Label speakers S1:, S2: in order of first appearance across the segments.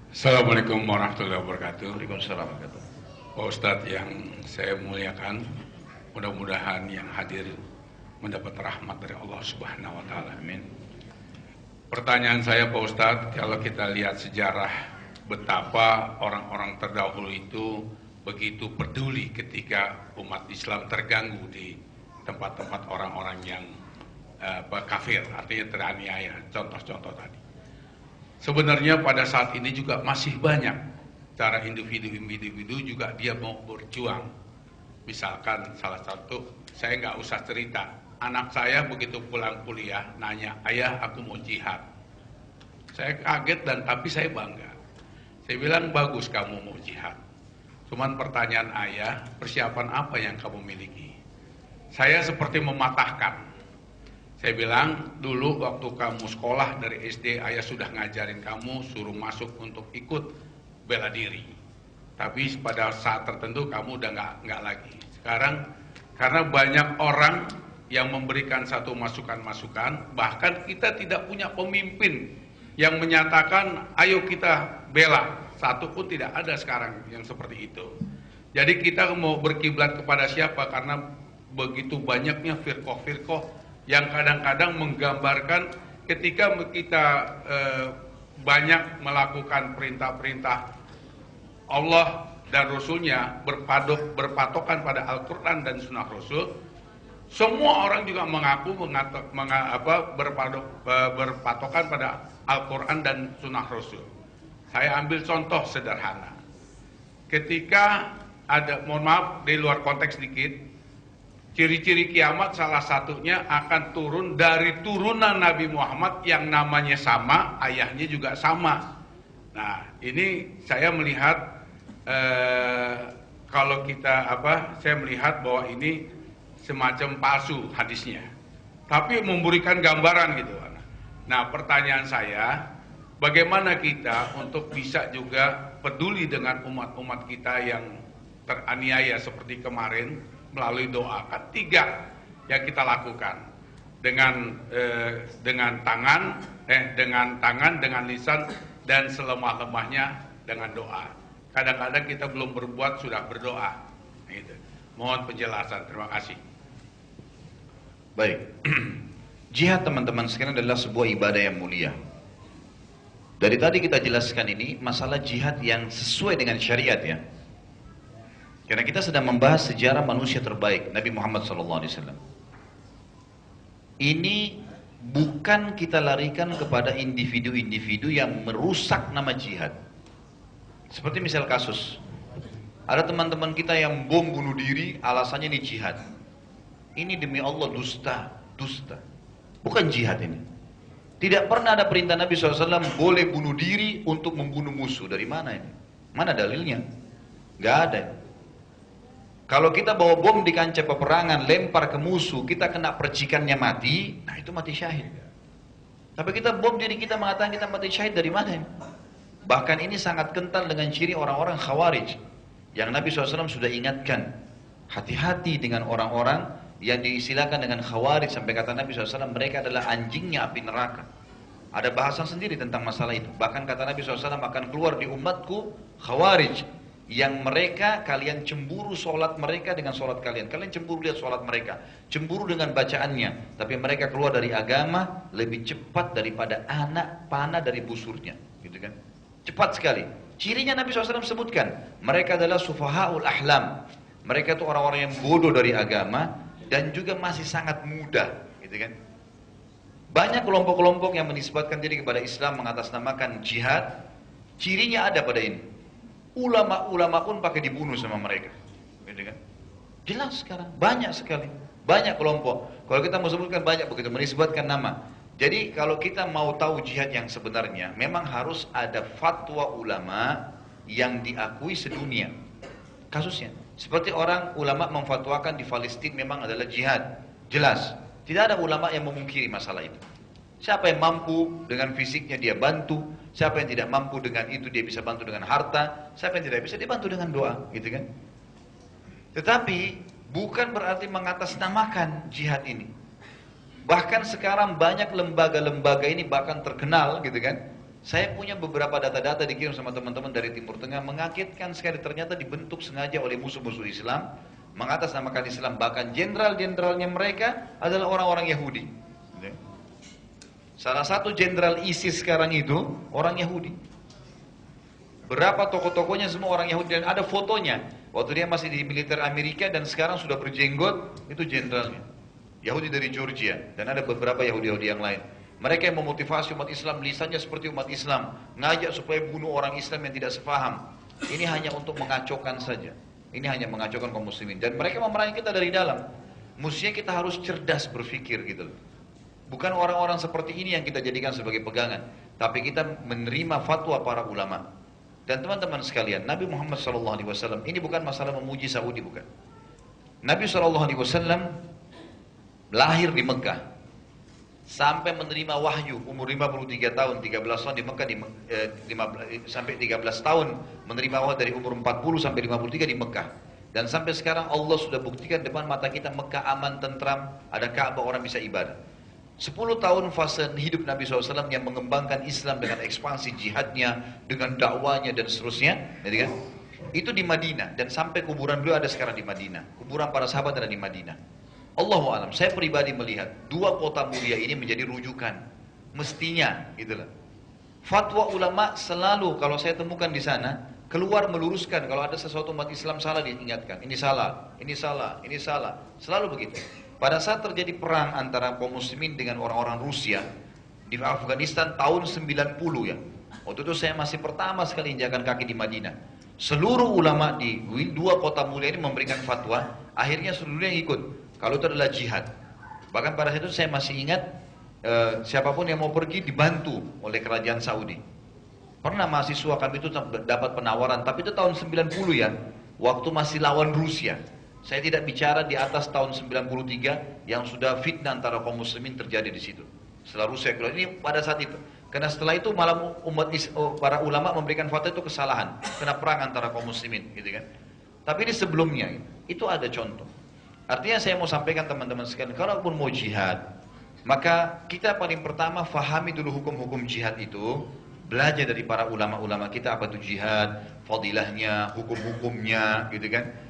S1: Assalamualaikum warahmatullahi wabarakatuh.
S2: Waalaikumsalam warahmatullahi wabarakatuh.
S1: Pak Ustadz yang saya muliakan, mudah-mudahan yang hadir mendapat rahmat dari Allah Subhanahu wa Ta'ala.
S2: Amin.
S1: Pertanyaan saya, Pak Ustadz, kalau kita lihat sejarah betapa orang-orang terdahulu itu begitu peduli ketika umat Islam terganggu di tempat-tempat orang-orang yang kafir, artinya teraniaya, contoh-contoh tadi. Sebenarnya pada saat ini juga masih banyak cara individu-individu juga dia mau berjuang. Misalkan salah satu, saya nggak usah cerita, anak saya begitu pulang kuliah nanya, ayah aku mau jihad. Saya kaget dan tapi saya bangga. Saya bilang bagus kamu mau jihad. Cuman pertanyaan ayah, persiapan apa yang kamu miliki? Saya seperti mematahkan. Saya bilang, dulu waktu kamu sekolah dari SD, ayah sudah ngajarin kamu, suruh masuk untuk ikut bela diri. Tapi pada saat tertentu kamu udah nggak lagi. Sekarang, karena banyak orang yang memberikan satu masukan-masukan, bahkan kita tidak punya pemimpin yang menyatakan, ayo kita bela. Satu pun tidak ada sekarang yang seperti itu. Jadi kita mau berkiblat kepada siapa? Karena begitu banyaknya firqoh-firqoh yang kadang-kadang menggambarkan ketika kita banyak melakukan perintah-perintah Allah dan Rasulnya berpatokan pada Al-Quran dan Sunnah Rasul, semua orang juga mengaku berpatokan pada Al-Quran dan Sunnah Rasul. Saya ambil contoh sederhana. Ketika ada, mohon maaf di luar konteks sedikit, ciri-ciri kiamat salah satunya akan turun dari turunan Nabi Muhammad yang namanya sama, ayahnya juga sama. Nah, ini saya melihat kalau kita saya melihat bahwa ini semacam palsu hadisnya. Tapi memberikan gambaran gitu. Nah, pertanyaan saya, bagaimana kita untuk bisa juga peduli dengan umat-umat kita yang teraniaya seperti kemarin, melalui doa. Kan tiga yang kita lakukan dengan tangan, dengan lisan, dan selemah-lemahnya dengan doa. Kadang-kadang kita belum berbuat sudah berdoa. Gitu. Mohon penjelasan. Terima kasih.
S2: Baik. Jihad teman-teman sekalian adalah sebuah ibadah yang mulia. Dari tadi kita jelaskan ini masalah jihad yang sesuai dengan syariat ya. Karena kita sedang membahas sejarah manusia terbaik, Nabi Muhammad SAW. Ini bukan kita larikan kepada individu-individu yang merusak nama jihad. Seperti misal kasus, ada teman-teman kita yang bom bunuh diri, alasannya ini jihad. Ini demi Allah dusta. Bukan jihad ini. Tidak pernah ada perintah Nabi SAW boleh bunuh diri untuk membunuh musuh. Dari mana ini? Mana dalilnya? Gak ada. Kalau kita bawa bom di kancah peperangan, lempar ke musuh, kita kena percikannya mati, nah itu mati syahid. Tapi kita bom diri kita mengatakan kita mati syahid, dari mana ini? Bahkan ini sangat kental dengan ciri orang-orang khawarij. Yang Nabi SAW sudah ingatkan, hati-hati dengan orang-orang yang diistilahkan dengan khawarij. Sampai kata Nabi SAW, mereka adalah anjingnya api neraka. Ada bahasan sendiri tentang masalah itu. Bahkan kata Nabi SAW, akan keluar di umatku khawarij, yang mereka, kalian cemburu sholat mereka dengan sholat kalian. Kalian cemburu lihat sholat mereka, cemburu dengan bacaannya. Tapi mereka keluar dari agama lebih cepat daripada anak panah dari busurnya, gitu kan? Cepat sekali. Cirinya Nabi SAW sebutkan, mereka adalah sufahaul ahlam. Mereka itu orang-orang yang bodoh dari agama dan juga masih sangat muda, gitu kan? Banyak kelompok-kelompok yang menisbatkan diri kepada Islam mengatasnamakan jihad. Cirinya ada pada ini. Ulama-ulama pun pakai dibunuh sama mereka, gitu kan? Jelas sekarang, banyak sekali, banyak kelompok. Kalau kita mau sebutkan banyak begitu, menisbatkan nama. Jadi kalau kita mau tahu jihad yang sebenarnya, memang harus ada fatwa ulama yang diakui sedunia. Kasusnya, seperti orang ulama memfatwakan di Palestina memang adalah jihad, jelas. Tidak ada ulama yang memungkiri masalah itu. Siapa yang mampu dengan fisiknya dia bantu, siapa yang tidak mampu dengan itu dia bisa bantu dengan harta, siapa yang tidak bisa dia bantu dengan doa, gitu kan? Tetapi bukan berarti mengatasnamakan jihad ini. Bahkan sekarang banyak lembaga-lembaga ini bahkan terkenal, gitu kan? Saya punya beberapa data-data dikirim sama teman-teman dari Timur Tengah, mengagetkan sekali, ternyata dibentuk sengaja oleh musuh-musuh Islam, mengatasnamakan Islam, bahkan jenderal-jenderalnya mereka adalah orang-orang Yahudi. Salah satu jenderal ISIS sekarang itu orang Yahudi. Berapa tokoh-tokohnya semua orang Yahudi, dan ada fotonya. Waktu dia masih di militer Amerika dan sekarang sudah berjenggot, itu jenderalnya. Yahudi dari Georgia, dan ada beberapa Yahudi-Yahudi yang lain. Mereka yang memotivasi umat Islam, lisannya seperti umat Islam, ngajak supaya bunuh orang Islam yang tidak sepaham. Ini hanya untuk mengacaukan saja. Ini hanya mengacaukan kaum muslimin. Dan mereka memerangi kita dari dalam. Mestinya kita harus cerdas berpikir gitu loh. Bukan orang-orang seperti ini yang kita jadikan sebagai pegangan, tapi kita menerima fatwa para ulama. Dan teman-teman sekalian, Nabi Muhammad SAW, ini bukan masalah memuji Saudi, bukan. Nabi SAW lahir di Mekah, sampai menerima wahyu umur 53 tahun, 13 tahun di Mekah, sampai 13 tahun menerima wahyu dari umur 40 sampai 53 di Mekah. Dan sampai sekarang Allah sudah buktikan depan mata kita, Mekah aman, tentram, ada Ka'bah, orang bisa ibadah. 10 tahun fase hidup Nabi SAW yang mengembangkan Islam dengan ekspansi jihadnya, dengan dakwanya dan seterusnya, gitu kan? Itu di Madinah, dan sampai kuburan beliau ada sekarang di Madinah. Kuburan para sahabat ada di Madinah. Allahu a'lam, saya pribadi melihat dua kota mulia ini menjadi rujukan, mestinya, gitulah. Fatwa ulama selalu kalau saya temukan di sana keluar meluruskan kalau ada sesuatu umat Islam salah, diingatkan, ini salah, ini salah, ini salah, selalu begitu. Pada saat terjadi perang antara kaum muslimin dengan orang-orang Rusia di Afghanistan tahun 90 ya. Waktu itu saya masih pertama sekali injakan kaki di Madinah. Seluruh ulama di dua kota mulia ini memberikan fatwa, akhirnya seluruhnya ikut. Kalau itu adalah jihad. Bahkan pada saat itu saya masih ingat, siapapun yang mau pergi dibantu oleh kerajaan Saudi. Pernah mahasiswa kami itu dapat penawaran, tapi itu tahun 90 ya, waktu masih lawan Rusia. Saya tidak bicara di atas tahun 93 yang sudah fitnah antara kaum muslimin terjadi di situ. Setelah Rusia keluar, ini pada saat itu. Karena setelah itu malah para ulama memberikan fatwa itu kesalahan, kena perang antara kaum muslimin, gitu kan. Tapi ini sebelumnya, itu ada contoh. Artinya saya mau sampaikan teman-teman sekalian, kalaupun mau jihad, maka kita paling pertama fahami dulu hukum-hukum jihad itu, belajar dari para ulama-ulama kita apa itu jihad, fadilahnya, hukum-hukumnya, gitu kan.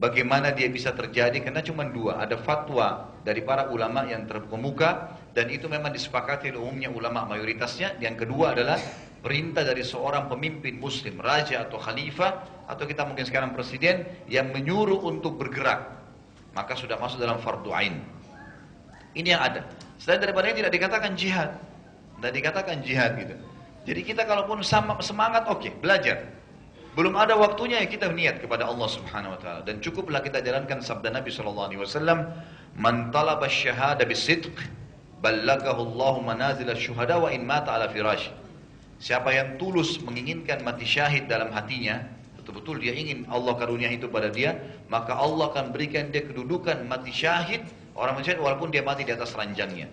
S2: Bagaimana dia bisa terjadi, karena cuma dua, ada fatwa dari para ulama yang terkemuka, dan itu memang disepakati oleh umumnya ulama mayoritasnya. Yang kedua adalah perintah dari seorang pemimpin muslim, raja atau khalifah, atau kita mungkin sekarang presiden, yang menyuruh untuk bergerak, maka sudah masuk dalam fardu ain. Ini yang ada. Selain daripada ini tidak dikatakan jihad, tidak dikatakan jihad gitu. Jadi kita kalaupun sama semangat, oke, belajar. Belum ada waktunya ya kita niat kepada Allah Subhanahu wa taala, dan cukuplah kita jalankan sabda Nabi sallallahu alaihi wasallam, "Man talaba asy-syahada bisidq, ballaghahu Allahu manazil asy-syuhada wa in mata ala firash." Siapa yang tulus menginginkan mati syahid dalam hatinya, betul-betul dia ingin Allah karunia itu pada dia, maka Allah akan berikan dia kedudukan mati syahid, orang mati syahid walaupun dia mati di atas ranjangnya.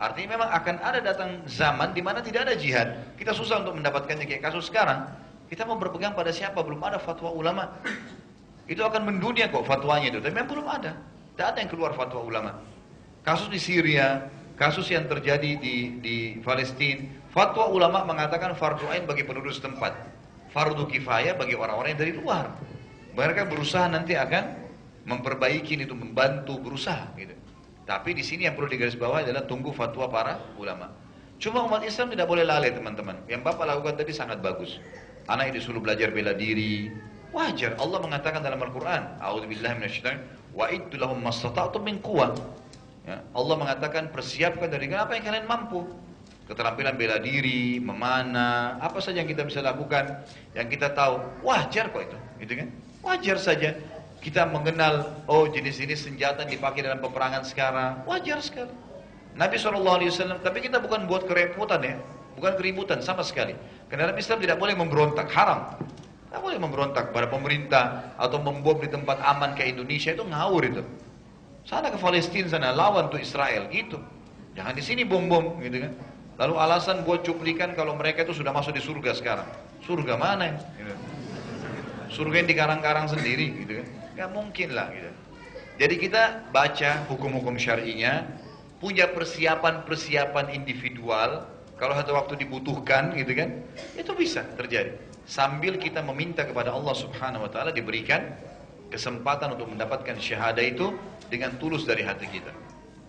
S2: Artinya memang akan ada datang zaman di mana tidak ada jihad. Kita susah untuk mendapatkannya kayak kasus sekarang. Kita mau berpegang pada siapa? Belum ada fatwa ulama. Itu akan mendunia kok fatwanya itu. Tapi memang belum ada. Tidak ada yang keluar fatwa ulama. Kasus di Syria, kasus yang terjadi di Palestina, fatwa ulama mengatakan fardu ain bagi penduduk setempat, fardu kifayah bagi orang-orang yang dari luar. Mereka berusaha nanti akan memperbaiki itu, membantu, berusaha gitu. Tapi di sini yang perlu digarisbawahi adalah tunggu fatwa para ulama. Cuma umat Islam tidak boleh lalai teman-teman. Yang Bapak lakukan tadi sangat bagus. Anak disuruh belajar bela diri, wajar. Allah mengatakan dalam Al-Quran, A'udzubillahi minasyaitonir rajim, wa'iddu lahum mastata'tum min quwwah. Ya, Allah mengatakan persiapkan dari apa yang kalian mampu. Keterampilan bela diri, memanah, apa saja yang kita bisa lakukan, yang kita tahu, wajar kok itu, gitu kan? Wajar saja. Kita mengenal, oh jenis-jenis senjata yang dipakai dalam peperangan sekarang, wajar sekali. Nabi SAW, tapi kita bukan buat kerepotan ya, bukan keributan sama sekali. Karena dalam Islam tidak boleh memberontak, haram. Tidak boleh memberontak pada pemerintah atau membom di tempat aman kayak Indonesia, itu ngawur itu. Sana ke Palestina sana, lawan tuh Israel, gitu. Jangan di sini bom-bom, gitu kan. Lalu alasan buat cuplikan kalau mereka itu sudah masuk di surga sekarang. Surga mana ya? Gitu. Surga yang di karang-karang sendiri, gitu kan. Gak mungkin lah, gitu. Jadi kita baca hukum-hukum syar'inya, punya persiapan-persiapan individual. Kalau satu waktu dibutuhkan gitu kan, itu bisa terjadi. Sambil kita meminta kepada Allah Subhanahu wa taala diberikan kesempatan untuk mendapatkan syahadah itu dengan tulus dari hati kita.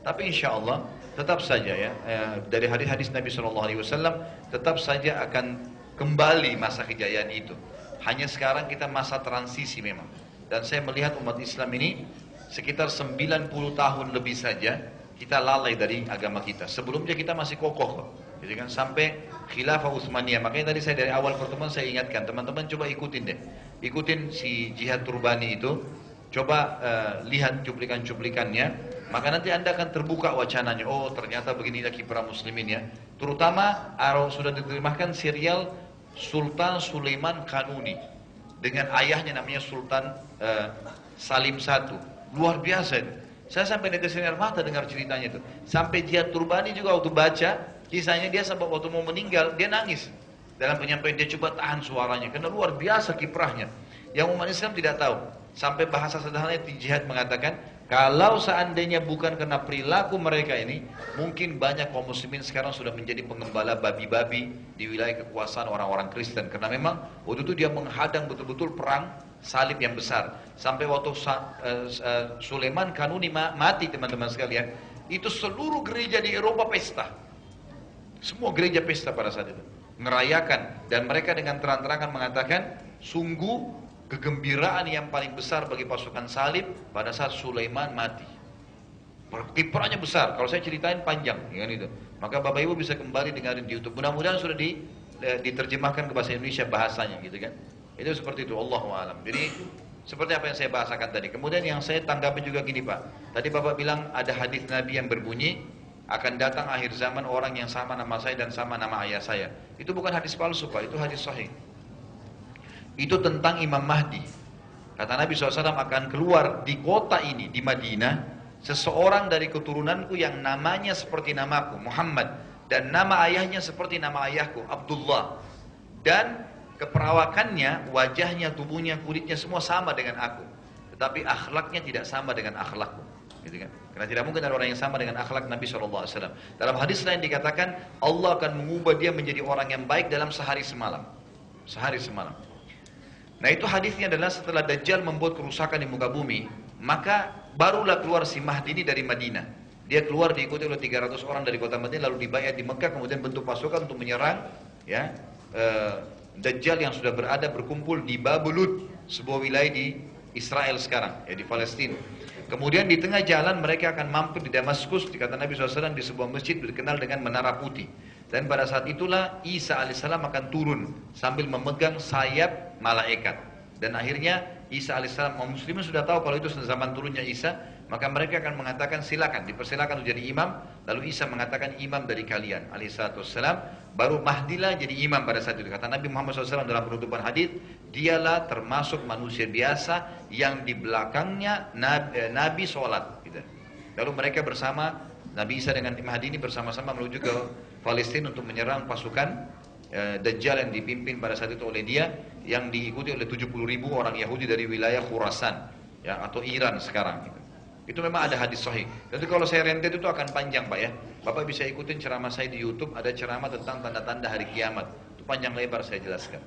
S2: Tapi insya Allah tetap saja ya, dari hadis-hadis Nabi SAW tetap saja akan kembali masa kejayaan itu. Hanya sekarang kita masa transisi memang. Dan saya melihat umat Islam ini sekitar 90 tahun lebih saja kita lalai dari agama kita. Sebelumnya kita masih kokoh, jadi kan sampai khilafah Utsmaniyah. Makanya tadi saya dari awal pertemuan saya ingatkan teman-teman, coba ikutin deh, ikutin si Jihad Turbani itu, coba lihat cuplikan-cuplikannya, maka nanti anda akan terbuka wacananya. Oh ternyata beginilah kiprah muslimin ya. Terutama sudah diterjemahkan serial Sultan Sulaiman Kanuni dengan ayahnya namanya Sultan Salim I. Luar biasa itu. Saya sampai netes air mata dengar ceritanya itu. Sampai Jihad Turbani juga waktu baca kisahnya, dia sampai waktu mau meninggal dia nangis. Dalam penyampaian dia coba tahan suaranya karena luar biasa kiprahnya. Yang umat Islam tidak tahu. Sampai bahasa sederhananya Jihad mengatakan, kalau seandainya bukan karena perilaku mereka ini, mungkin banyak kaum muslimin sekarang sudah menjadi pengembala babi-babi di wilayah kekuasaan orang-orang Kristen. Karena memang waktu itu dia menghadang betul-betul perang salib yang besar. Sampai waktu Sulaiman Kanuni mati teman-teman sekalian, itu seluruh gereja di Eropa pesta. Semua gereja pesta pada saat itu, ngerayakan. Dan mereka dengan terang-terangan mengatakan, sungguh kegembiraan yang paling besar bagi pasukan salib pada saat Sulaiman mati. Kiprahnya besar. Kalau saya ceritain panjang, kan itu. Maka Bapak Ibu bisa kembali dengarin di YouTube. Mudah-mudahan sudah diterjemahkan ke bahasa Indonesia bahasanya, gitu kan. Itu seperti itu, Allahu a'lam. Jadi seperti apa yang saya bahasakan tadi. Kemudian yang saya tanggapi juga gini Pak. Tadi Bapak bilang ada hadis Nabi yang berbunyi, akan datang akhir zaman orang yang sama nama saya dan sama nama ayah saya. Itu bukan hadis palsu Pak, itu hadis sahih. Itu tentang Imam Mahdi. Kata Nabi SAW, akan keluar di kota ini, di Madinah, seseorang dari keturunanku yang namanya seperti namaku, Muhammad. Dan nama ayahnya seperti nama ayahku, Abdullah. Dan keperawakannya, wajahnya, tubuhnya, kulitnya semua sama dengan aku. Tetapi akhlaknya tidak sama dengan akhlakku. Gitu kan? Karena tidak mungkin ada orang yang sama dengan akhlak Nabi SAW. Dalam hadis lain dikatakan, Allah akan mengubah dia menjadi orang yang baik dalam sehari semalam. Sehari semalam. Nah itu hadisnya adalah setelah Dajjal membuat kerusakan di muka bumi, maka barulah keluar si Mahdi ini dari Madinah. Dia keluar diikuti oleh 300 orang dari kota Madinah, lalu dibayar di Mekah, kemudian bentuk pasukan untuk menyerang ya, Dajjal yang sudah berkumpul di Babulut, sebuah wilayah di Israel sekarang, ya di Palestina. Kemudian di tengah jalan mereka akan mampir di Damaskus, dikata Nabi SAW, di sebuah masjid dikenal dengan Menara Putih. Dan pada saat itulah Isa alaihissalam akan turun sambil memegang sayap malaikat. Dan akhirnya Isa alaihissalam, kaum muslimin sudah tahu kalau itu zaman turunnya Isa, maka mereka akan mengatakan silakan, dipersilakan untuk jadi imam. Lalu Isa mengatakan imam dari kalian alaihissalam. Baru Mahdilah jadi imam pada saat itu. Kata Nabi Muhammad SAW dalam penutupan hadis, dialah termasuk manusia biasa yang di belakangnya Nabi sholat. Gitu. Lalu mereka bersama Nabi Isa dengan Mahdi ini bersama-sama menuju ke Palestina untuk menyerang pasukan Dajjal yang dipimpin pada saat itu oleh dia, yang diikuti oleh 70.000 orang Yahudi dari wilayah Khurasan ya, atau Iran sekarang gitu. Itu memang ada hadis sahih. Jadi kalau saya rentet itu akan panjang Pak ya. Bapak bisa ikutin ceramah saya di YouTube, ada ceramah tentang tanda-tanda hari kiamat. Itu panjang lebar saya jelaskan.